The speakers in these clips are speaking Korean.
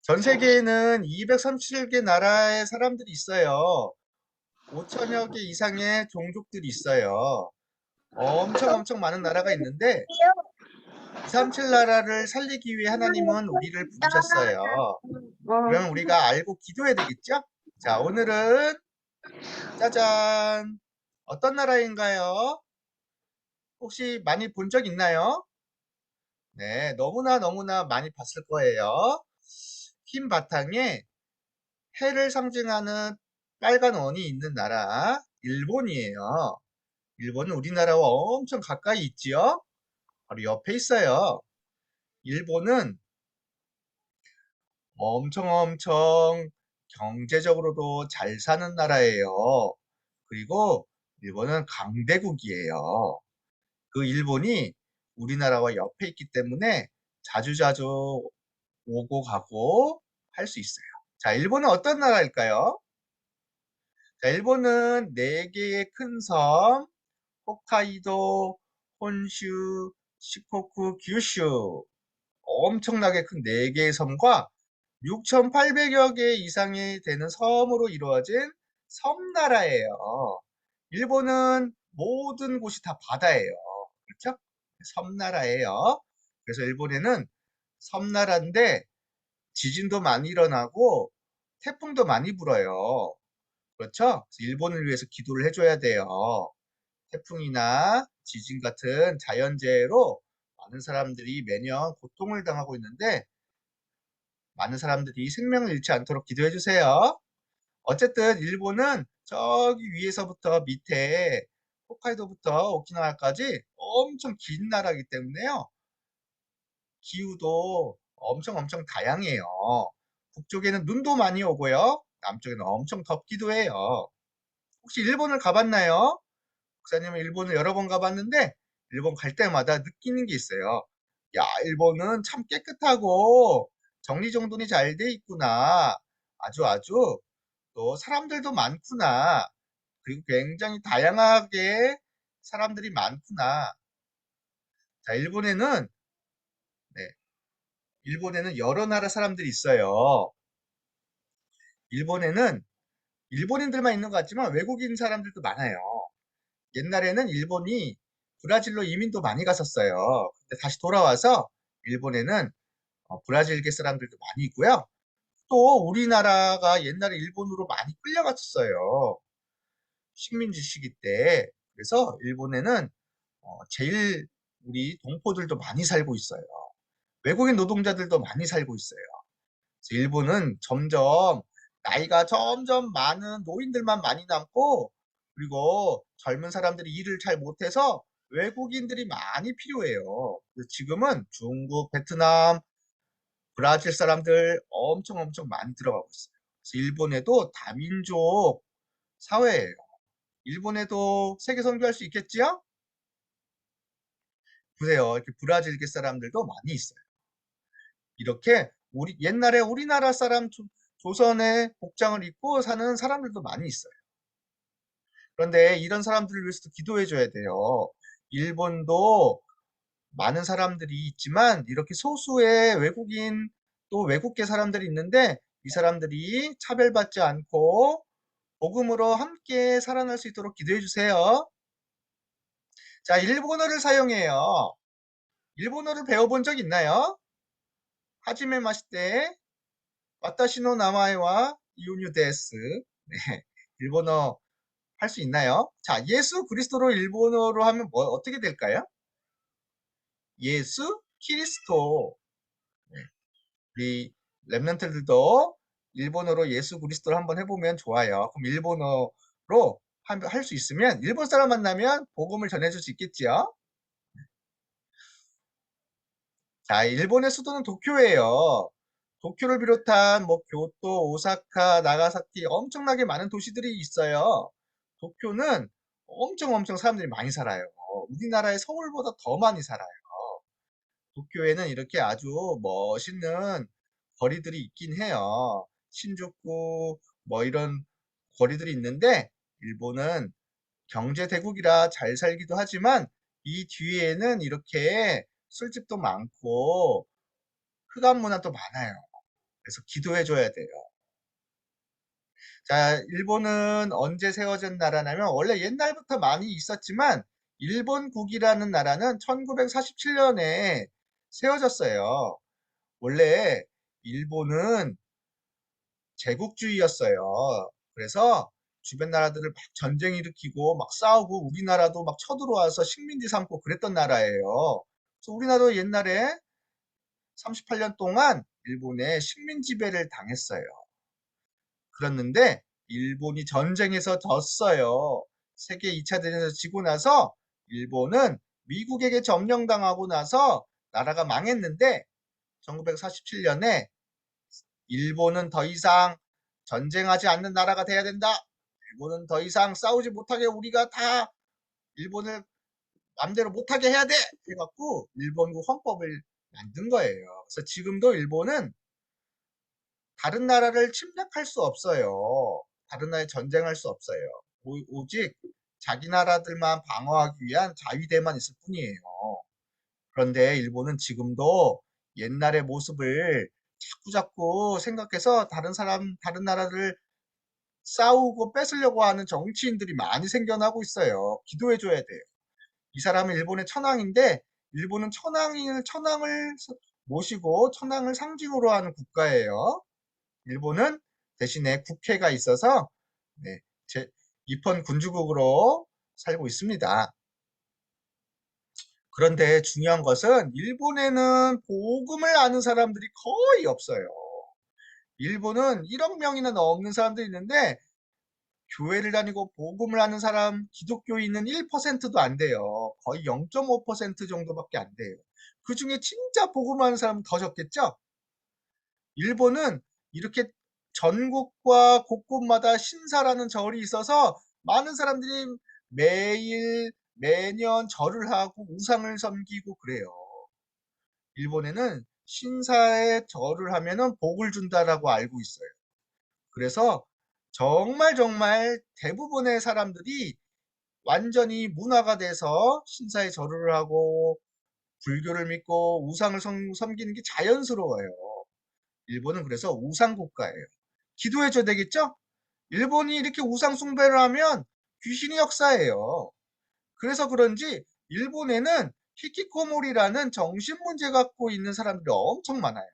전 세계에는 237개 나라의 사람들이 있어요. 5천여 개 이상의 종족들이 있어요. 엄청 많은 나라가 있는데 237 나라를 살리기 위해 하나님은 우리를 부르셨어요. 그러면 우리가 알고 기도해야 되겠죠? 자, 오늘은 짜잔! 어떤 나라인가요? 혹시 많이 본 적 있나요? 네, 너무나 많이 봤을 거예요. 흰 바탕에 해를 상징하는 빨간 원이 있는 나라, 일본이에요. 일본은 우리나라와 엄청 가까이 있지요? 바로 옆에 있어요. 일본은 엄청 경제적으로도 잘 사는 나라예요. 그리고 일본은 강대국이에요. 그 일본이 우리나라와 옆에 있기 때문에 자주자주 오고 가고 할 수 있어요. 자, 일본은 어떤 나라일까요? 자, 일본은 4개의 큰 섬, 홋카이도, 혼슈, 시코쿠, 규슈, 엄청나게 큰 4개의 섬과 6,800여 개 이상이 되는 섬으로 이루어진 섬나라예요. 일본은 모든 곳이 다 바다예요. 그렇죠? 섬나라예요. 그래서 일본에는 섬나라인데 지진도 많이 일어나고 태풍도 많이 불어요. 그렇죠? 일본을 위해서 기도를 해줘야 돼요. 태풍이나 지진 같은 자연재해로 많은 사람들이 매년 고통을 당하고 있는데 많은 사람들이 생명을 잃지 않도록 기도해 주세요. 어쨌든 일본은 저기 위에서부터 밑에 홋카이도부터 오키나와까지 엄청 긴 나라이기 때문에요. 기후도 엄청 다양해요. 북쪽에는 눈도 많이 오고요. 남쪽에는 엄청 덥기도 해요. 혹시 일본을 가봤나요? 목사님은 일본을 여러 번 가봤는데 일본 갈 때마다 느끼는 게 있어요. 야, 일본은 참 깨끗하고 정리정돈이 잘 돼 있구나. 아주 또 사람들도 많구나. 그리고 굉장히 다양하게 사람들이 많구나. 자, 네, 일본에는 여러 나라 사람들이 있어요. 일본에는 일본인들만 있는 것 같지만 외국인 사람들도 많아요. 옛날에는 일본이 브라질로 이민도 많이 갔었어요. 근데 다시 돌아와서 일본에는 브라질계 사람들도 많이 있고요. 또 우리나라가 옛날에 일본으로 많이 끌려갔었어요. 식민지 시기 때. 그래서 일본에는 제일 우리 동포들도 많이 살고 있어요. 외국인 노동자들도 많이 살고 있어요. 그래서 일본은 나이가 점점 많은 노인들만 많이 남고 그리고 젊은 사람들이 일을 잘 못해서 외국인들이 많이 필요해요. 지금은 중국, 베트남, 브라질 사람들 엄청 많이 들어가고 있어요. 그래서 일본에도 다민족 사회예요. 일본에도 세계 선교할 수 있겠지요? 보세요. 이렇게 브라질계 사람들도 많이 있어요. 이렇게 옛날에 우리나라 사람 조선의 복장을 입고 사는 사람들도 많이 있어요. 그런데 이런 사람들을 위해서도 기도해 줘야 돼요. 일본도 많은 사람들이 있지만 이렇게 소수의 외국인 또 외국계 사람들이 있는데 이 사람들이 차별받지 않고 복음으로 함께 살아날 수 있도록 기도해 주세요. 자, 일본어를 사용해요. 일본어를 배워본 적 있나요? 하지메 마시테, 와타시노 나마에와 이오뉴 데스. 네, 일본어 할 수 있나요? 자, 예수 그리스도로 일본어로 하면 어떻게 될까요? 예수 키리스토. 네, 우리 랩런트들도 일본어로 예수 그리스도를 한번 해보면 좋아요. 그럼 일본어로 할 수 있으면 일본 사람 만나면 복음을 전해줄 수 있겠지요? 자, 일본의 수도는 도쿄예요. 도쿄를 비롯한 뭐 교토, 오사카, 나가사키 엄청나게 많은 도시들이 있어요. 도쿄는 엄청 사람들이 많이 살아요. 우리나라의 서울보다 더 많이 살아요. 도쿄에는 이렇게 아주 멋있는 거리들이 있긴 해요. 신주쿠 뭐 이런 거리들이 있는데 일본은 경제 대국이라 잘 살기도 하지만 이 뒤에는 이렇게 술집도 많고 흑암 문화도 많아요. 그래서 기도해 줘야 돼요. 자, 일본은 언제 세워진 나라냐면 원래 옛날부터 많이 있었지만 일본국이라는 나라는 1947년에 세워졌어요. 원래 일본은 제국주의였어요. 그래서 주변 나라들을 막 전쟁 일으키고 막 싸우고 우리나라도 막 쳐들어와서 식민지 삼고 그랬던 나라예요. 그래서 우리나라도 옛날에 38년 동안 일본의 식민 지배를 당했어요. 그랬는데 일본이 전쟁에서 졌어요. 세계 2차 대전에서 지고 나서 일본은 미국에게 점령당하고 나서 나라가 망했는데 1947년에 일본은 더 이상 전쟁하지 않는 나라가 돼야 된다. 일본은 더 이상 싸우지 못하게 우리가 다 일본을 맘대로 못하게 해야 돼. 해갖고 일본국 헌법을 만든 거예요. 그래서 지금도 일본은 다른 나라를 침략할 수 없어요. 다른 나라에 전쟁할 수 없어요. 오직 자기 나라들만 방어하기 위한 자위대만 있을 뿐이에요. 그런데 일본은 지금도 옛날의 모습을 자꾸자꾸 생각해서 다른 나라를 싸우고 뺏으려고 하는 정치인들이 많이 생겨나고 있어요. 기도해줘야 돼요. 이 사람은 일본의 천황인데 일본은 천황을 모시고 천황을 상징으로 하는 국가예요. 일본은 대신에 국회가 있어서 네, 입헌 군주국으로 살고 있습니다. 그런데 중요한 것은 일본에는 복음을 아는 사람들이 거의 없어요. 일본은 1억 명이나 넘는 사람들이 있는데 교회를 다니고 복음을 아는 사람 기독교인은 1%도 안 돼요. 거의 0.5% 정도밖에 안 돼요. 그 중에 진짜 복음하는 사람은 더 적겠죠? 일본은 이렇게 전국과 곳곳마다 신사라는 절이 있어서 많은 사람들이 매일 매년 절을 하고 우상을 섬기고 그래요. 일본에는 신사에 절을 하면은 복을 준다라고 알고 있어요. 그래서 정말 대부분의 사람들이 완전히 문화가 돼서 신사에 절을 하고 불교를 믿고 우상을 섬기는 게 자연스러워요. 일본은 그래서 우상 국가예요. 기도해줘야 되겠죠? 일본이 이렇게 우상 숭배를 하면 귀신이 역사예요. 그래서 그런지 일본에는 히키코모리라는 정신문제 갖고 있는 사람들이 엄청 많아요.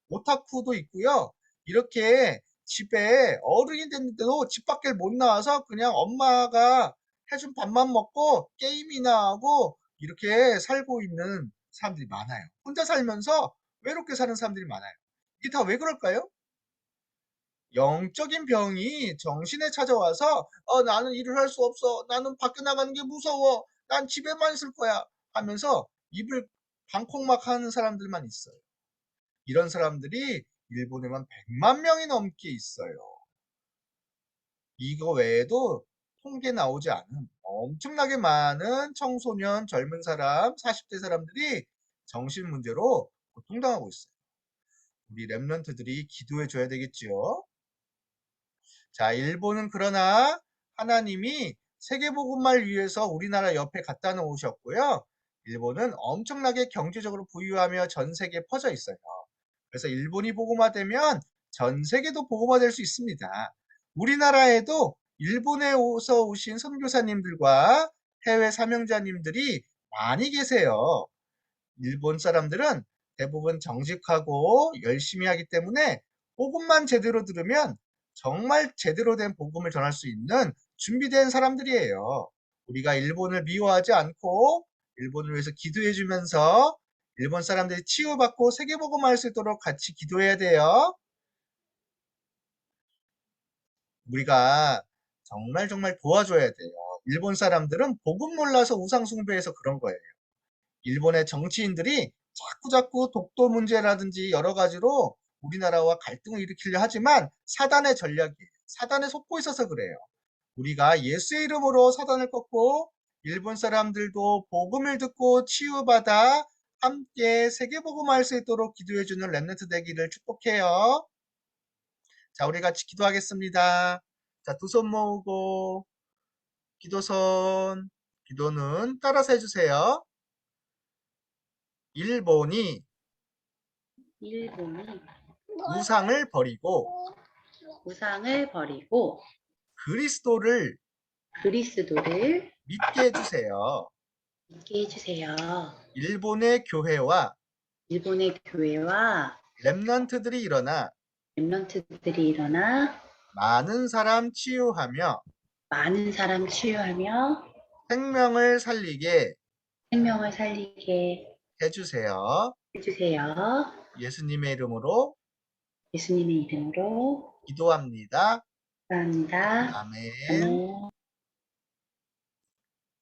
오타쿠도 있고요. 이렇게 집에 어른이 됐는데도 집 밖에 못 나와서 그냥 엄마가 해준 밥만 먹고 게임이나 하고 이렇게 살고 있는 사람들이 많아요. 혼자 살면서 외롭게 사는 사람들이 많아요. 이게 다 왜 그럴까요? 영적인 병이 정신에 찾아와서 나는 일을 할 수 없어. 나는 밖에 나가는 게 무서워. 난 집에만 있을 거야. 하면서 입을 방콕막 하는 사람들만 있어요. 이런 사람들이 일본에만 100만 명이 넘게 있어요. 이거 외에도 통계 나오지 않은 엄청나게 많은 청소년, 젊은 사람, 40대 사람들이 정신 문제로 고통당하고 있어요. 우리 랩런트들이 기도해 줘야 되겠지요. 자, 일본은 그러나 하나님이 세계복음을 위해서 우리나라 옆에 갖다 놓으셨고요. 일본은 엄청나게 경제적으로 부유하며 전 세계에 퍼져 있어요. 그래서 일본이 복음화되면 전 세계도 복음화될 수 있습니다. 우리나라에도 일본에서 오신 선교사님들과 해외 사명자님들이 많이 계세요. 일본 사람들은 대부분 정직하고 열심히 하기 때문에 복음만 제대로 들으면 정말 제대로 된 복음을 전할 수 있는 준비된 사람들이에요. 우리가 일본을 미워하지 않고 일본을 위해서 기도해 주면서 일본 사람들이 치유받고 세계복음할 수 있도록 같이 기도해야 돼요. 우리가 정말 도와줘야 돼요. 일본 사람들은 복음 몰라서 우상 숭배해서 그런 거예요. 일본의 정치인들이 자꾸자꾸 독도 문제라든지 여러 가지로 우리나라와 갈등을 일으키려 하지만 사단의 전략이에요. 사단에 속고 있어서 그래요. 우리가 예수의 이름으로 사단을 꺾고 일본 사람들도 복음을 듣고 치유받아 함께 세계복음할 수 있도록 기도해주는 렘넌트 되기를 축복해요. 자, 우리 같이 기도하겠습니다. 자, 두 손 모으고 기도선, 기도는 따라서 해주세요. 일본이 일본이 우상을 버리고 우상을 버리고 그리스도를 그리스도를 믿게 해주세요. 믿게 해주세요. 일본의 교회와 일본의 교회와 렘넌트들이 일어나 렘넌트들이 일어나 많은 사람 치유하며 많은 사람 치유하며 생명을 살리게 생명을 살리게 해주세요. 해주세요. 예수님의 이름으로 예수님의 이름으로 기도합니다. 감사합니다. 아멘. 아멘.